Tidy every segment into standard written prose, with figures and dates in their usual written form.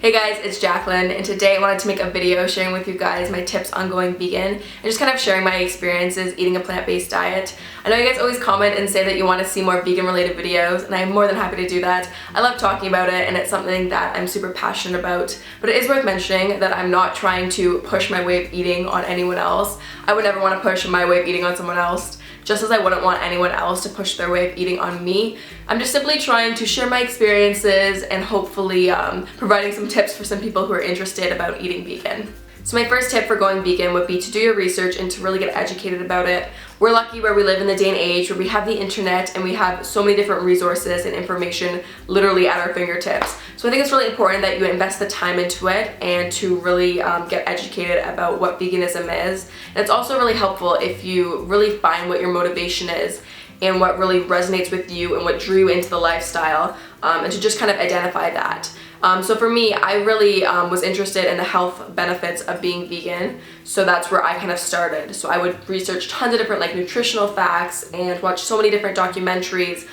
Hey guys, it's Jaclyn, and today I wanted to make a video sharing with you guys my tips on going vegan and just kind of sharing my experiences eating a plant-based diet. I know you guys always comment and say that you want to see more vegan related videos, and I'm more than happy to do that. I love talking about it and it's something that I'm super passionate about, but it is worth mentioning that I'm not trying to push my way of eating on anyone else. I would never want to push my way of eating on someone else, just as I wouldn't want anyone else to push their way of eating on me. I'm just simply trying to share my experiences and hopefully providing some tips for some people who are interested about eating vegan. So my first tip for going vegan would be to do your research and to really get educated about it. We're lucky where we live in the day and age where we have the internet and we have so many different resources and information literally at our fingertips. So I think it's really important that you invest the time into it and to really get educated about what veganism is. And it's also really helpful if you really find what your motivation is and what really resonates with you and what drew you into the lifestyle, and to just kind of identify that. So for me, I really was interested in the health benefits of being vegan, so that's where I kind of started. So I would research tons of different nutritional facts and watch so many different documentaries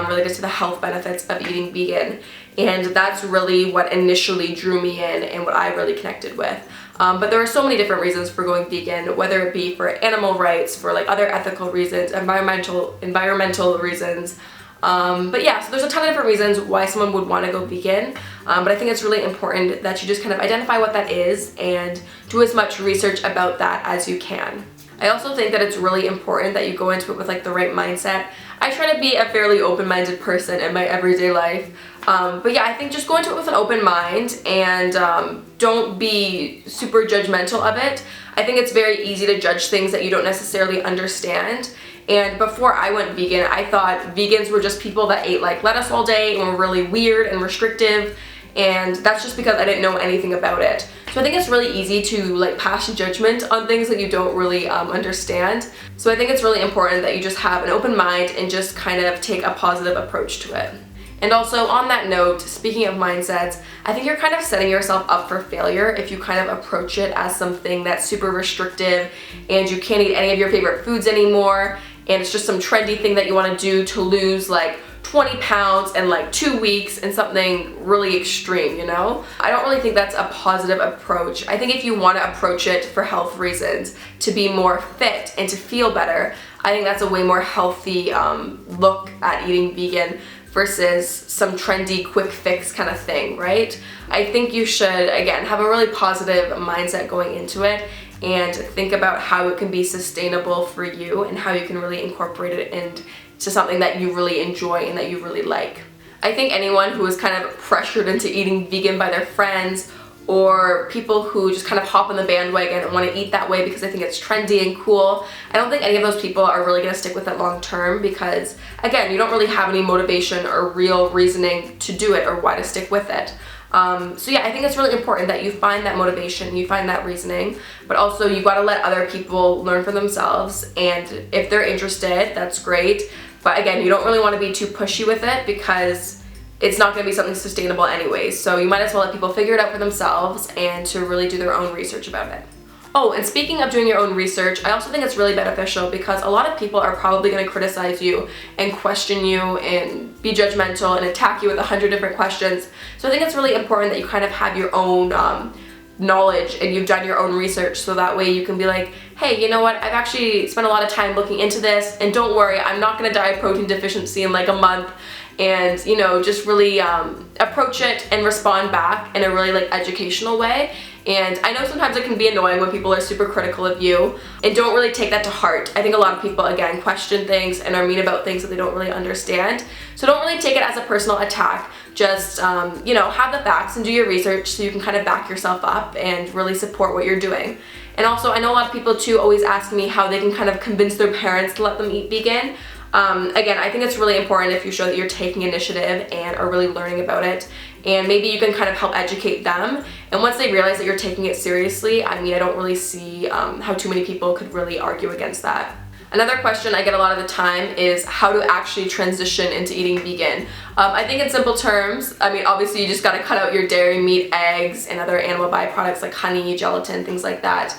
related to the health benefits of eating vegan, and that's really what initially drew me in and what I really connected with. But there are so many different reasons for going vegan, whether it be for animal rights, for other ethical reasons, environmental reasons. But yeah, so there's a ton of different reasons why someone would want to go vegan, but I think it's really important that you just kind of identify what that is and do as much research about that as you can. I also think that it's really important that you go into it with the right mindset. I try to be a fairly open-minded person in my everyday life, but yeah, I think just go into it with an open mind and don't be super judgmental of it. I think it's very easy to judge things that you don't necessarily understand. And before I went vegan, I thought vegans were just people that ate lettuce all day and were really weird and restrictive, and that's just because I didn't know anything about it. So I think it's really easy to pass judgment on things that you don't really understand. So I think it's really important that you just have an open mind and just kind of take a positive approach to it. And also on that note, speaking of mindsets, I think you're kind of setting yourself up for failure if you kind of approach it as something that's super restrictive and you can't eat any of your favorite foods anymore, and it's just some trendy thing that you want to do to lose 20 pounds in 2 weeks and something really extreme, you know? I don't really think that's a positive approach. I think if you want to approach it for health reasons, to be more fit and to feel better, I think that's a way more healthy look at eating vegan versus some trendy quick fix kind of thing, right? I think you should, again, have a really positive mindset going into it and think about how it can be sustainable for you and how you can really incorporate it into something that you really enjoy and that you really like. I think anyone who is kind of pressured into eating vegan by their friends, or people who just kind of hop on the bandwagon and want to eat that way because they think it's trendy and cool, I don't think any of those people are really going to stick with it long term because, again, you don't really have any motivation or real reasoning to do it or why to stick with it. So yeah, I think it's really important that you find that motivation, you find that reasoning, but also you gotta let other people learn for themselves, and if they're interested, that's great. But again, you don't really want to be too pushy with it because it's not going to be something sustainable anyways. So you might as well let people figure it out for themselves and to really do their own research about it. Oh, and speaking of doing your own research, I also think it's really beneficial because a lot of people are probably going to criticize you and question you and be judgmental and attack you with 100 different questions. So I think it's really important that you kind of have your own knowledge and you've done your own research, so that way you can be like, hey, you know what, I've actually spent a lot of time looking into this, and don't worry, I'm not going to die of protein deficiency in a month. And just really approach it and respond back in a really educational way. And I know sometimes it can be annoying when people are super critical of you, and don't really take that to heart. I think a lot of people, again, question things and are mean about things that they don't really understand. So don't really take it as a personal attack. Just have the facts and do your research so you can kind of back yourself up and really support what you're doing. And also, I know a lot of people too always ask me how they can kind of convince their parents to let them eat vegan. Again, I think it's really important if you show that you're taking initiative and are really learning about it, and maybe you can kind of help educate them, and once they realize that you're taking it seriously, I don't really see how too many people could really argue against that. Another question I get a lot of the time is how to actually transition into eating vegan. I think in simple terms, obviously you just gotta cut out your dairy, meat, eggs, and other animal byproducts like honey, gelatin, things like that,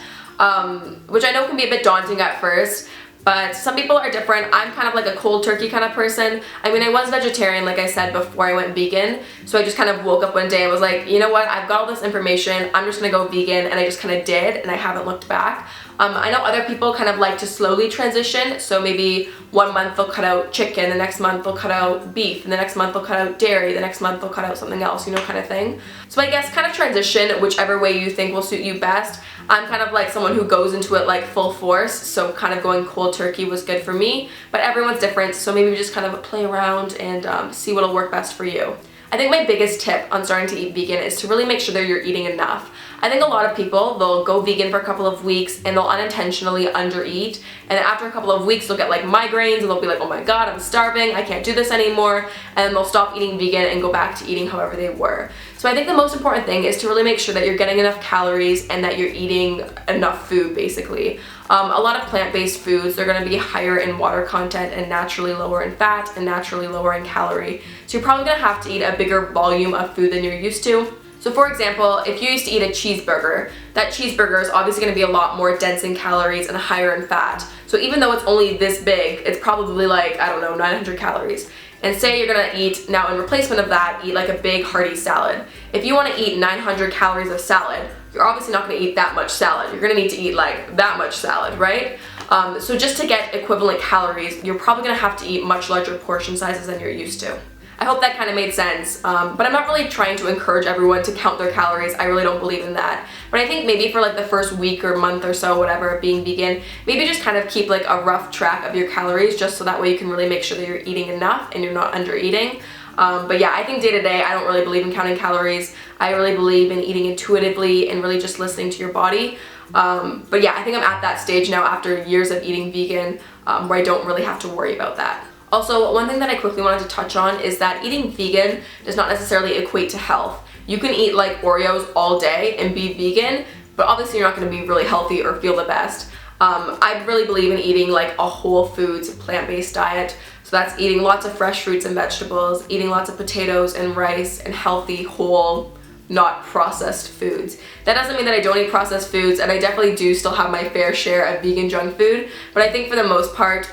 which I know can be a bit daunting at first. But some people are different. I'm kind of like a cold turkey kind of person. I mean, I was vegetarian, like I said, before I went vegan. So I just kind of woke up one day and was like, you know what, I've got all this information, I'm just gonna go vegan, and I just kind of did, and I haven't looked back. I know other people kind of like to slowly transition, so maybe 1 month they'll cut out chicken, the next month they'll cut out beef, and the next month they'll cut out dairy, the next month they'll cut out something else, you know, kind of thing. So I guess kind of transition whichever way you think will suit you best. I'm kind of like someone who goes into it like full force, so kind of going cold turkey was good for me, but everyone's different, so maybe we just kind of play around and see what'll work best for you. I think my biggest tip on starting to eat vegan is to really make sure that you're eating enough. I think a lot of people, they'll go vegan for a couple of weeks and they'll unintentionally undereat, and then after a couple of weeks they'll get like migraines and they'll be like, oh my god, I'm starving, I can't do this anymore, and then they'll stop eating vegan and go back to eating however they were. So I think the most important thing is to really make sure that you're getting enough calories and that you're eating enough food, basically. A lot of plant-based foods, they're going to be higher in water content and naturally lower in fat and naturally lower in calorie. So you're probably going to have to eat a bigger volume of food than you're used to. So for example, if you used to eat a cheeseburger, that cheeseburger is obviously going to be a lot more dense in calories and higher in fat. So even though it's only this big, it's probably like, I don't know, 900 calories. And say you're gonna eat, now in replacement of that, eat like a big hearty salad. If you wanna eat 900 calories of salad, you're obviously not gonna eat that much salad. You're gonna need to eat like that much salad, right? So just to get equivalent calories, you're probably gonna have to eat much larger portion sizes than you're used to. I hope that kind of made sense, but I'm not really trying to encourage everyone to count their calories. I really don't believe in that. But I think maybe for like the first week or month or so, whatever, of being vegan, maybe just kind of keep like a rough track of your calories, just so that way you can really make sure that you're eating enough and you're not under eating. But yeah, I think day to day, I don't really believe in counting calories. I really believe in eating intuitively and really just listening to your body. But yeah, I think I'm at that stage now after years of eating vegan, where I don't really have to worry about that. Also, one thing that I quickly wanted to touch on is that eating vegan does not necessarily equate to health. You can eat like Oreos all day and be vegan, but obviously you're not going to be really healthy or feel the best. I really believe in eating like a whole foods, plant-based diet. So that's eating lots of fresh fruits and vegetables, eating lots of potatoes and rice and healthy, whole, not processed foods. That doesn't mean that I don't eat processed foods, and I definitely do still have my fair share of vegan junk food, but I think for the most part,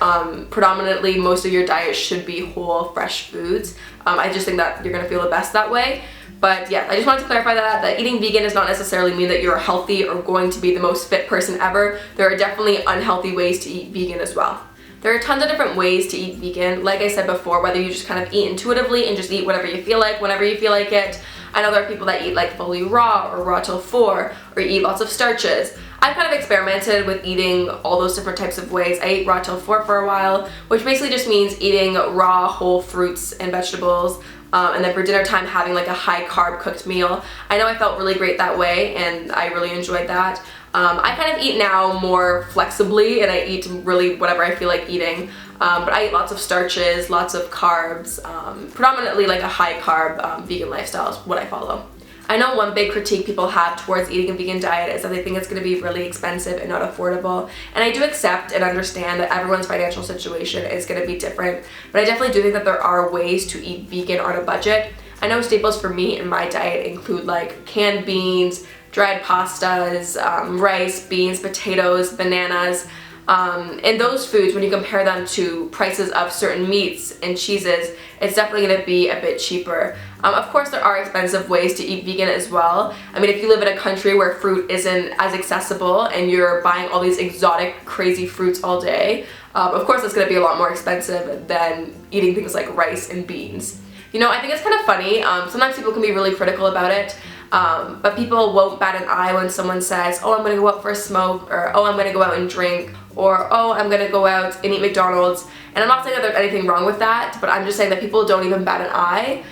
predominantly most of your diet should be whole, fresh foods. I just think that you're gonna feel the best that way. But yeah, I just wanted to clarify that eating vegan does not necessarily mean that you're healthy or going to be the most fit person ever. There are definitely unhealthy ways to eat vegan as well. There are tons of different ways to eat vegan. Like I said before, whether you just kind of eat intuitively and just eat whatever you feel like, whenever you feel like it. I know there are people that eat like fully raw or raw till 4 or eat lots of starches. I've kind of experimented with eating all those different types of ways. I ate raw till 4 for a while, which basically just means eating raw whole fruits and vegetables, and then for dinner time having like a high carb cooked meal. I know I felt really great that way and I really enjoyed that. I kind of eat now more flexibly and I eat really whatever I feel like eating. But I eat lots of starches, lots of carbs, predominantly like a high carb vegan lifestyle is what I follow. I know one big critique people have towards eating a vegan diet is that they think it's going to be really expensive and not affordable. And I do accept and understand that everyone's financial situation is going to be different, but I definitely do think that there are ways to eat vegan on a budget. I know staples for me in my diet include like canned beans, dried pastas, rice, beans, potatoes, bananas. And those foods, when you compare them to prices of certain meats and cheeses, it's definitely going to be a bit cheaper. Of course, there are expensive ways to eat vegan as well. I mean, if you live in a country where fruit isn't as accessible and you're buying all these exotic, crazy fruits all day, of course it's going to be a lot more expensive than eating things like rice and beans. You know, I think it's kind of funny. Sometimes people can be really critical about it. But people won't bat an eye when someone says, oh, I'm going to go out for a smoke, or oh, I'm going to go out and drink, or oh, I'm going to go out and eat McDonald's. And I'm not saying that there's anything wrong with that, but I'm just saying that people don't even bat an eye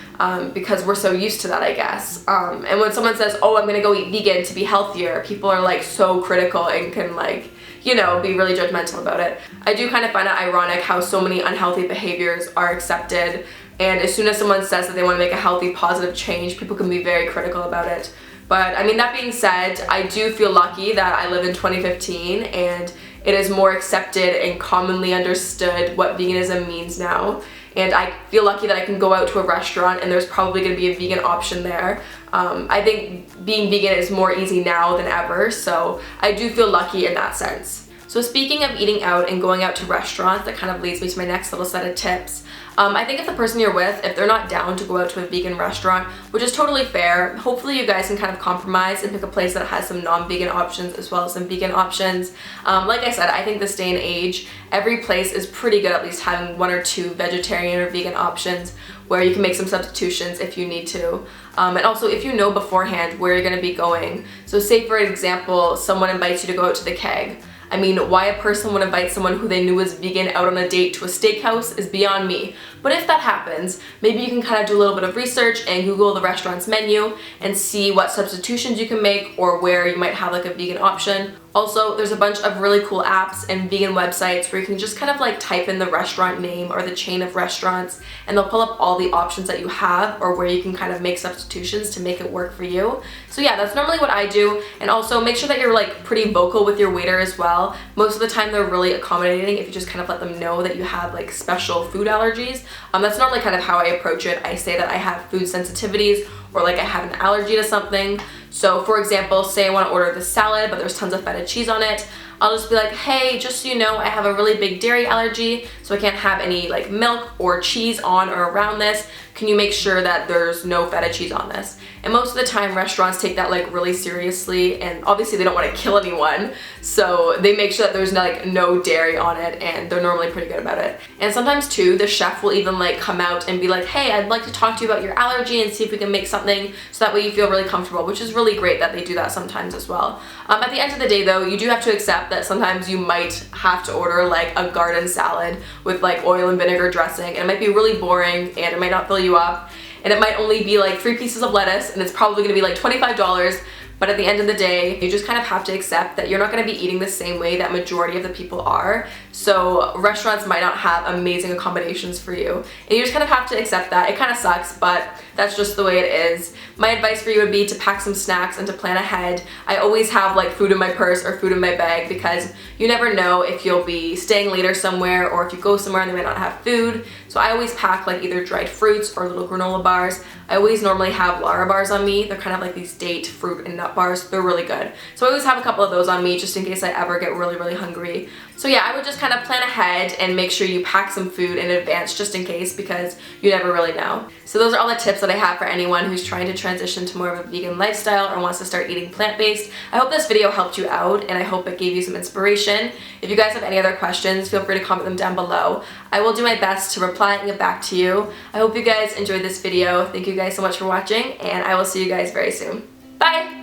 because we're so used to that, I guess. And when someone says, oh, I'm going to go eat vegan to be healthier, people are like so critical and can like, you know, be really judgmental about it. I do kind of find it ironic how so many unhealthy behaviors are accepted, and as soon as someone says that they want to make a healthy, positive change, people can be very critical about it. But I mean, that being said, I do feel lucky that I live in 2015 and it is more accepted and commonly understood what veganism means now. And I feel lucky that I can go out to a restaurant and there's probably going to be a vegan option there. I think being vegan is more easy now than ever, so I do feel lucky in that sense. So speaking of eating out and going out to restaurants, that kind of leads me to my next little set of tips. I think if the person you're with, if they're not down to go out to a vegan restaurant, which is totally fair, hopefully you guys can kind of compromise and pick a place that has some non-vegan options as well as some vegan options. Like I said, I think this day and age, every place is pretty good at least having 1 or 2 vegetarian or vegan options where you can make some substitutions if you need to. And also if you know beforehand where you're going to be going. So say for example, someone invites you to go out to the Keg. I mean, why a person would invite someone who they knew was vegan out on a date to a steakhouse is beyond me. But if that happens, maybe you can kind of do a little bit of research and Google the restaurant's menu and see what substitutions you can make or where you might have like a vegan option. Also, there's a bunch of really cool apps and vegan websites where you can just kind of like type in the restaurant name or the chain of restaurants and they'll pull up all the options that you have or where you can kind of make substitutions to make it work for you. So yeah, that's normally what I do. And also make sure that you're like pretty vocal with your waiter as well. Most of the time they're really accommodating if you just kind of let them know that you have like special food allergies. That's normally kind of how I approach it. I say that I have food sensitivities or like I have an allergy to something. So for example, say I want to order this salad, but there's tons of feta cheese on it. I'll just be like, hey, just so you know, I have a really big dairy allergy, so I can't have any like milk or cheese on or around this. Can you make sure that there's no feta cheese on this? And most of the time restaurants take that like really seriously, and obviously they don't want to kill anyone, so they make sure that there's like no dairy on it, and they're normally pretty good about it. And sometimes too, the chef will even like come out and be like, hey, I'd like to talk to you about your allergy and see if we can make something so that way you feel really comfortable, which is really great that they do that sometimes as well. At the end of the day though, you do have to accept that sometimes you might have to order like a garden salad with like oil and vinegar dressing, and it might be really boring and it might not fill you up, and it might only be like 3 pieces of lettuce and it's probably gonna be like $25. But at the end of the day, you just kind of have to accept that you're not going to be eating the same way that majority of the people are. So restaurants might not have amazing accommodations for you. And you just kind of have to accept that. It kind of sucks, but that's just the way it is. My advice for you would be to pack some snacks and to plan ahead. I always have like food in my purse or food in my bag because you never know if you'll be staying later somewhere or if you go somewhere and they might not have food. So I always pack like either dried fruits or little granola bars. I always normally have Lara bars on me. They're kind of like these date, fruit, and nut bars. They're really good. So I always have a couple of those on me just in case I ever get really, really hungry. So yeah, I would just kind of plan ahead and make sure you pack some food in advance just in case, because you never really know. So those are all the tips that I have for anyone who's trying to transition to more of a vegan lifestyle or wants to start eating plant-based. I hope this video helped you out and I hope it gave you some inspiration. If you guys have any other questions, feel free to comment them down below. I will do my best to reply and get back to you. I hope you guys enjoyed this video. Thank you guys so much for watching, and I will see you guys very soon. Bye!